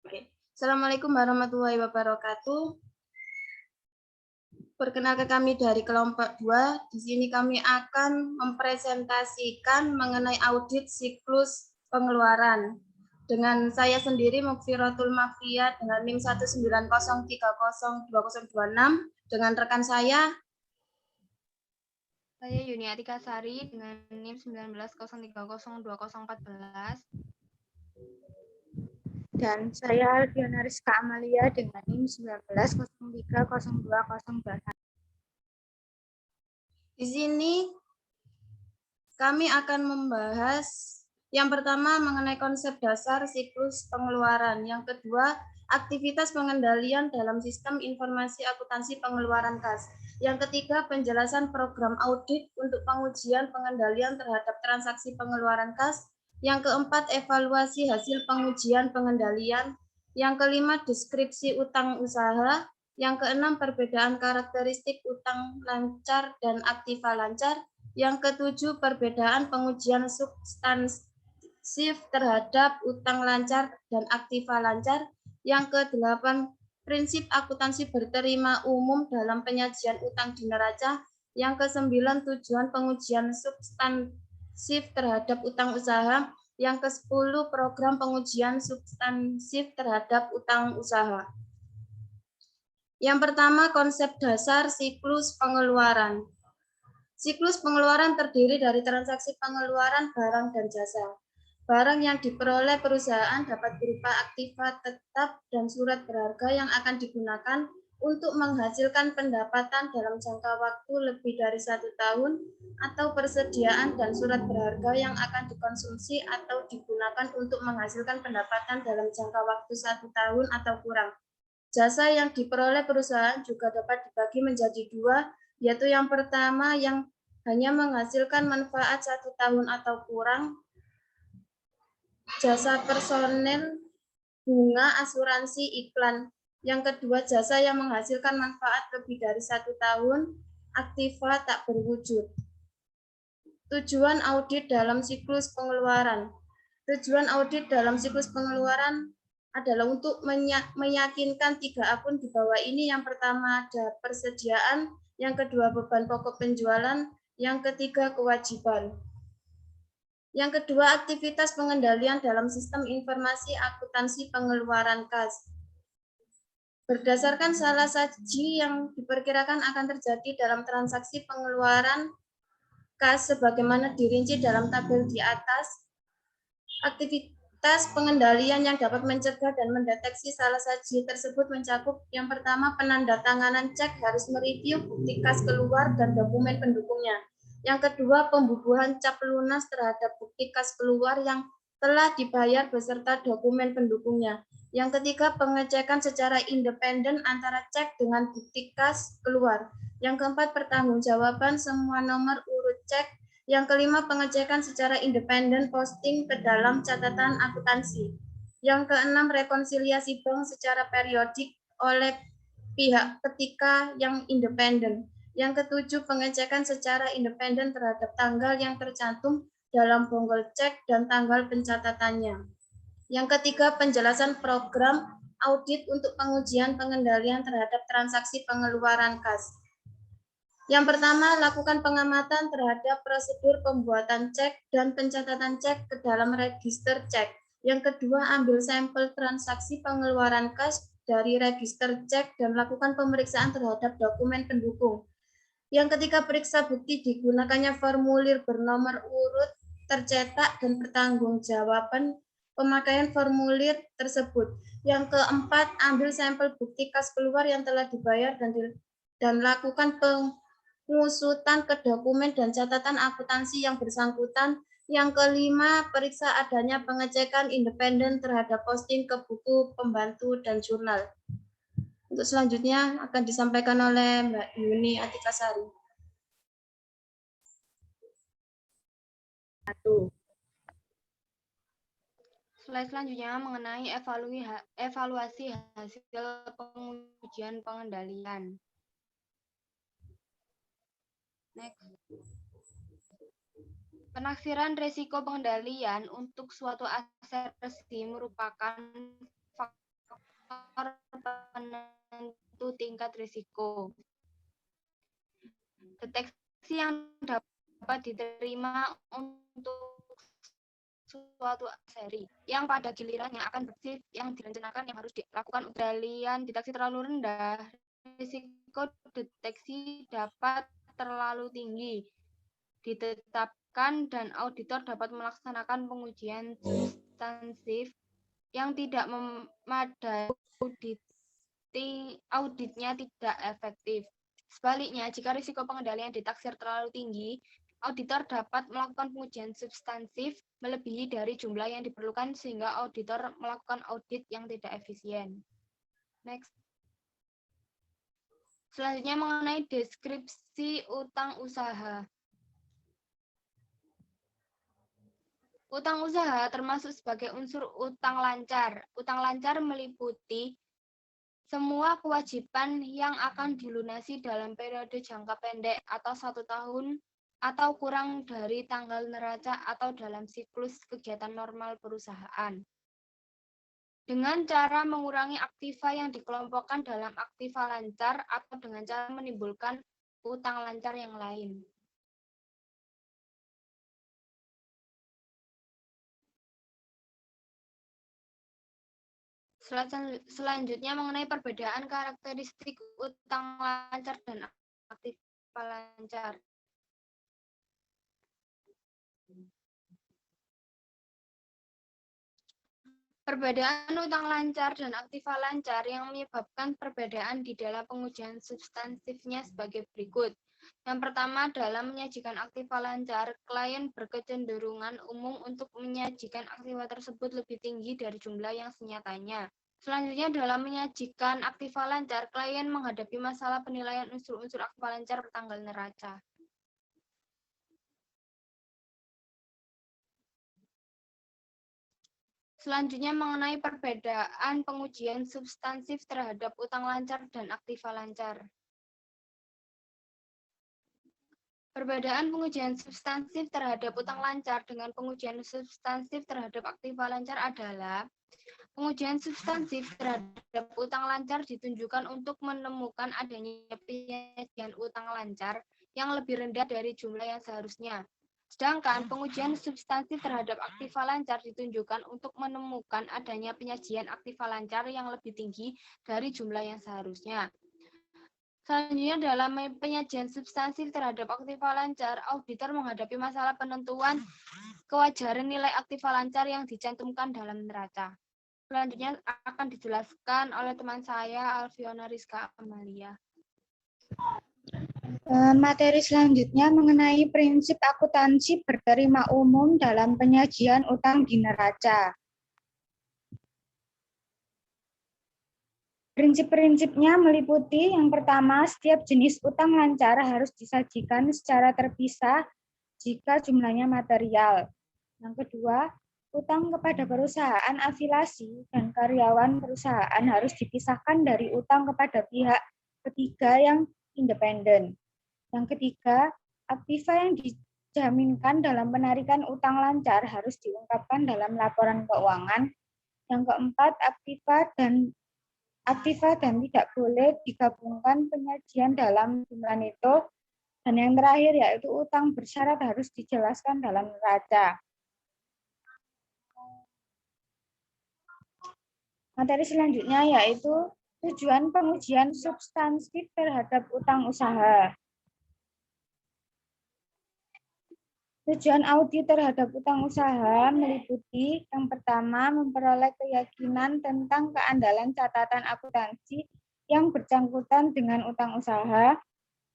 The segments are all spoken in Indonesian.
Oke. Assalamualaikum warahmatullahi wabarakatuh. Perkenalkan kami dari kelompok 2. Di sini kami akan mempresentasikan mengenai audit siklus pengeluaran. Dengan saya sendiri Mukfiratul Mafia dengan NIM 190302026 dengan rekan saya Yuni Atika Sari dengan NIM 1903020414. Dan saya Alfiana Rizka Amalia dengan NIM 19030202. di sini kami akan membahas yang pertama mengenai konsep dasar siklus pengeluaran, yang kedua aktivitas pengendalian dalam sistem informasi akuntansi pengeluaran kas, yang ketiga penjelasan program audit untuk pengujian pengendalian terhadap transaksi pengeluaran kas, yang keempat evaluasi hasil pengujian pengendalian, yang kelima deskripsi utang usaha, yang keenam perbedaan karakteristik utang lancar dan aktiva lancar, yang ketujuh, perbedaan pengujian substansif terhadap utang lancar dan aktiva lancar. Yang kedelapan, prinsip akuntansi berterima umum dalam penyajian utang di neraca. Yang kesembilan, tujuan pengujian substansif terhadap utang usaha. Yang ke-10, program pengujian substansif terhadap utang usaha. Yang pertama, konsep dasar siklus pengeluaran. Siklus pengeluaran terdiri dari transaksi pengeluaran barang dan jasa. Barang yang diperoleh perusahaan dapat berupa aktiva tetap dan surat berharga yang akan digunakan untuk menghasilkan pendapatan dalam jangka waktu lebih dari 1 tahun, atau persediaan dan surat berharga yang akan dikonsumsi atau digunakan untuk menghasilkan pendapatan dalam jangka waktu 1 tahun atau kurang. Jasa yang diperoleh perusahaan juga dapat dibagi menjadi dua, yaitu yang pertama yang hanya menghasilkan manfaat 1 tahun atau kurang, jasa personel, bunga, asuransi, iklan. Yang kedua, jasa yang menghasilkan manfaat lebih dari 1 tahun, aktiva tak berwujud. Tujuan audit dalam siklus pengeluaran. Tujuan audit dalam siklus pengeluaran adalah untuk meyakinkan 3 akun di bawah ini. Yang pertama ada persediaan, yang kedua beban pokok penjualan, yang ketiga kewajiban. Yang kedua, aktivitas pengendalian dalam sistem informasi akuntansi pengeluaran kas. Berdasarkan salah saji yang diperkirakan akan terjadi dalam transaksi pengeluaran kas sebagaimana dirinci dalam tabel di atas, aktivitas pengendalian yang dapat mencegah dan mendeteksi salah saji tersebut mencakup yang pertama, penandatanganan cek harus mereview bukti kas keluar dan dokumen pendukungnya. Yang kedua, pembubuhan cap lunas terhadap bukti kas keluar yang telah dibayar beserta dokumen pendukungnya. Yang ketiga, pengecekan secara independen antara cek dengan bukti kas keluar. Yang keempat, pertanggungjawaban semua nomor urut cek. Yang kelima, pengecekan secara independen posting ke dalam catatan akuntansi. Yang keenam, rekonsiliasi bank secara periodik oleh pihak ketiga yang independen. Yang ketujuh, pengecekan secara independen terhadap tanggal yang tercantum dalam bonggol cek dan tanggal pencatatannya. Yang ketiga, penjelasan program audit untuk pengujian pengendalian terhadap transaksi pengeluaran kas. Yang pertama, lakukan pengamatan terhadap prosedur pembuatan cek dan pencatatan cek ke dalam register cek. Yang kedua, ambil sampel transaksi pengeluaran kas dari register cek dan lakukan pemeriksaan terhadap dokumen pendukung. Yang ketiga, periksa bukti digunakannya formulir bernomor urut tercetak dan pertanggungjawaban pemakaian formulir tersebut. Yang keempat, ambil sampel bukti kas keluar yang telah dibayar dan lakukan pengusutan ke dokumen dan catatan akuntansi yang bersangkutan. Yang kelima, periksa adanya pengecekan independen terhadap posting ke buku pembantu dan jurnal. Untuk selanjutnya akan disampaikan oleh Mbak Yuni Atika Sari. Slide selanjutnya mengenai evaluasi hasil pengujian pengendalian. Next. Penaksiran resiko pengendalian untuk suatu aset resmi merupakan penentu tingkat risiko. Deteksi yang dapat diterima untuk suatu seri yang pada gilirannya akan bersif yang direncanakan yang harus dilakukan udalian deteksi terlalu rendah, risiko deteksi dapat terlalu tinggi ditetapkan dan auditor dapat melaksanakan pengujian substansif yang tidak memadai, auditnya tidak efektif. Sebaliknya, jika risiko pengendalian ditaksir terlalu tinggi, auditor dapat melakukan pengujian substansif melebihi dari jumlah yang diperlukan sehingga auditor melakukan audit yang tidak efisien. Next. Selanjutnya mengenai deskripsi utang usaha. Utang usaha termasuk sebagai unsur utang lancar. Utang lancar meliputi semua kewajiban yang akan dilunasi dalam periode jangka pendek atau 1 tahun atau kurang dari tanggal neraca atau dalam siklus kegiatan normal perusahaan. Dengan cara mengurangi aktiva yang dikelompokkan dalam aktiva lancar atau dengan cara menimbulkan utang lancar yang lain. Selanjutnya mengenai perbedaan karakteristik utang lancar dan aktiva lancar. Perbedaan utang lancar dan aktiva lancar yang menyebabkan perbedaan di dalam pengujian substansifnya sebagai berikut. Yang pertama, dalam menyajikan aktiva lancar, klien berkecenderungan umum untuk menyajikan aktiva tersebut lebih tinggi dari jumlah yang senyatanya. Selanjutnya, dalam menyajikan aktiva lancar, klien menghadapi masalah penilaian unsur-unsur aktiva lancar bertanggal neraca. Selanjutnya mengenai perbedaan pengujian substansif terhadap utang lancar dan aktiva lancar. Perbedaan pengujian substansif terhadap utang lancar dengan pengujian substansif terhadap aktiva lancar adalah pengujian substansif terhadap utang lancar ditunjukkan untuk menemukan adanya penyajian utang lancar yang lebih rendah dari jumlah yang seharusnya. Sedangkan pengujian substansif terhadap aktiva lancar ditunjukkan untuk menemukan adanya penyajian aktiva lancar yang lebih tinggi dari jumlah yang seharusnya. Selanjutnya dalam penyajian substansif terhadap aktiva lancar, auditor menghadapi masalah penentuan kewajaran nilai aktiva lancar yang dicantumkan dalam neraca. Selanjutnya akan dijelaskan oleh teman saya, Alfiona Rizka Amalia. Materi selanjutnya mengenai prinsip akuntansi berterima umum dalam penyajian utang di neraca. Prinsip-prinsipnya meliputi yang pertama, setiap jenis utang lancar harus disajikan secara terpisah jika jumlahnya material. Yang kedua, utang kepada perusahaan afiliasi dan karyawan perusahaan harus dipisahkan dari utang kepada pihak ketiga yang independen. Yang ketiga, aktiva yang dijaminkan dalam penarikan utang lancar harus diungkapkan dalam laporan keuangan. Yang keempat, aktiva dan tidak boleh digabungkan penyajian dalam jumlah neto. Dan yang terakhir yaitu utang bersyarat harus dijelaskan dalam neraca. Materi selanjutnya yaitu tujuan pengujian substansif terhadap utang usaha. Tujuan audit terhadap utang usaha meliputi yang pertama, memperoleh keyakinan tentang keandalan catatan akuntansi yang bersangkutan dengan utang usaha.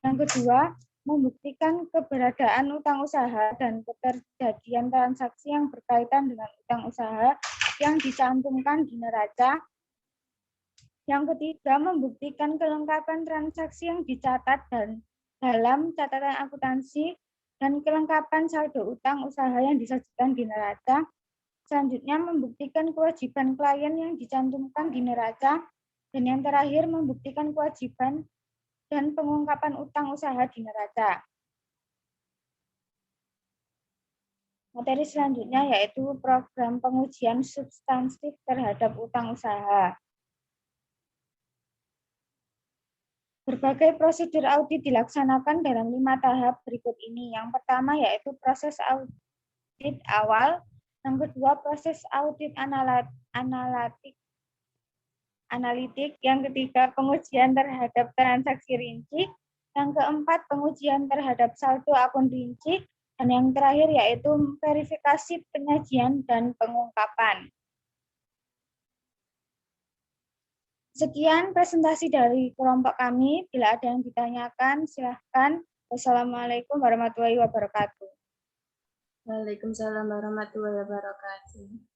Yang kedua, membuktikan keberadaan utang usaha dan keterjadian transaksi yang berkaitan dengan utang usaha yang dicantumkan di neraca. Yang ketiga, membuktikan kelengkapan transaksi yang dicatat dan dalam catatan akuntansi dan kelengkapan saldo utang usaha yang disajikan di neraca. Selanjutnya, membuktikan kewajiban klien yang dicantumkan di neraca. Dan yang terakhir, membuktikan kewajiban dan pengungkapan utang usaha di neraca. Materi selanjutnya yaitu program pengujian substansif terhadap utang usaha. Berbagai prosedur audit dilaksanakan dalam 5 tahap berikut ini. Yang pertama yaitu proses audit awal, yang kedua proses audit analitik, yang ketiga pengujian terhadap transaksi rinci, yang keempat pengujian terhadap saldo akun rinci, dan yang terakhir yaitu verifikasi penyajian dan pengungkapan. Sekian presentasi dari kelompok kami. Bila ada yang ditanyakan, silahkan. Wassalamualaikum warahmatullahi wabarakatuh. Waalaikumsalam warahmatullahi wabarakatuh.